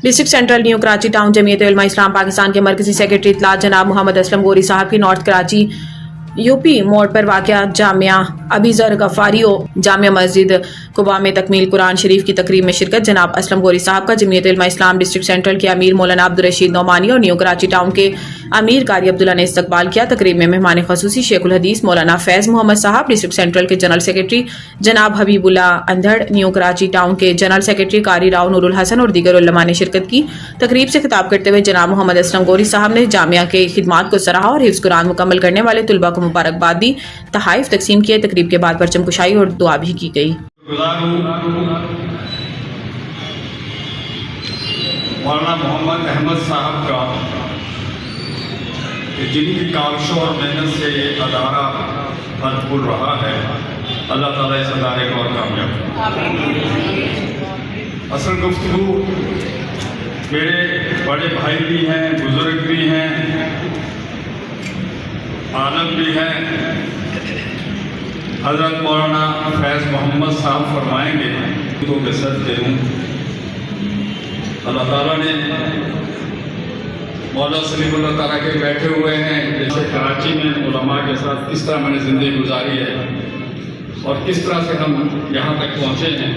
District central new Karachi town Jamiat Ulama इस्लाम पाकिस्तान के मरकजी secretary इत्तलात जनाब मोहम्मद असलम गोरी साहब की नॉर्थ कराची यूपी मोड़ पर वाक़या जामिया अबीज़र गफ़ारियो जामिया मस्जिद कुबा में तकमील कुरान शरीफ की तकरीब में शिरकत। जनाब असलम गोरी साहब का जमीयत उलमा इस्लाम डिस्ट्रिक्ट सेंट्रल के अमीर मौलाना अब्दुल रशीद नौमानी और न्यू कराची टाउन के अमीर कारी अब्दुल्ला ने इस्तकबाल किया। तकरीब में मेहमान खसूसी शेखुल हदीस मौलाना फैज़ मोहम्मद साहब, डिस्ट्रिक्ट सेंट्रल के जनरल सेक्रेटरी जनाब हबीबुल्ला अंधड़, न्यू कराची टाउन के जनरल सेक्रेटरी कारी राव नूरुल हसन और दीगर उलमा ने शिरकत की। तकरीब से खिताब करते हुए जनाब मोहम्मद असलम गोरी साहब ने जामिया के खिदमात को सराहा और हिफ्ज़ कुरान मुकम्मल करने वाले तुलबा को मुबारकबाद दी। तहाइफ तकसीम किए। तकरीब के बाद परचम कुशाई और दुआ भी की गई। मौलाना मोहम्मद अहमद साहब का जिनकी काविशों और मेहनत से ये अदारा फल रहा है, अल्लाह ताला इस अदारे को और कामयाब करे। असल गुफ्तगू मेरे बड़े भाई भी हैं, बुजुर्ग भी हैं, आलम भी हैं। हज़रत मौलाना फैज़ मोहम्मद साहब फरमाएंगे तो मैं सच दे दूँ, अल्लाह ताला ने मौला सलीमुल्लाह ताला के बैठे हुए हैं। जैसे कराची में उलमा के साथ किस तरह मैंने ज़िंदगी गुजारी है और किस तरह से हम यहाँ तक पहुँचे हैं,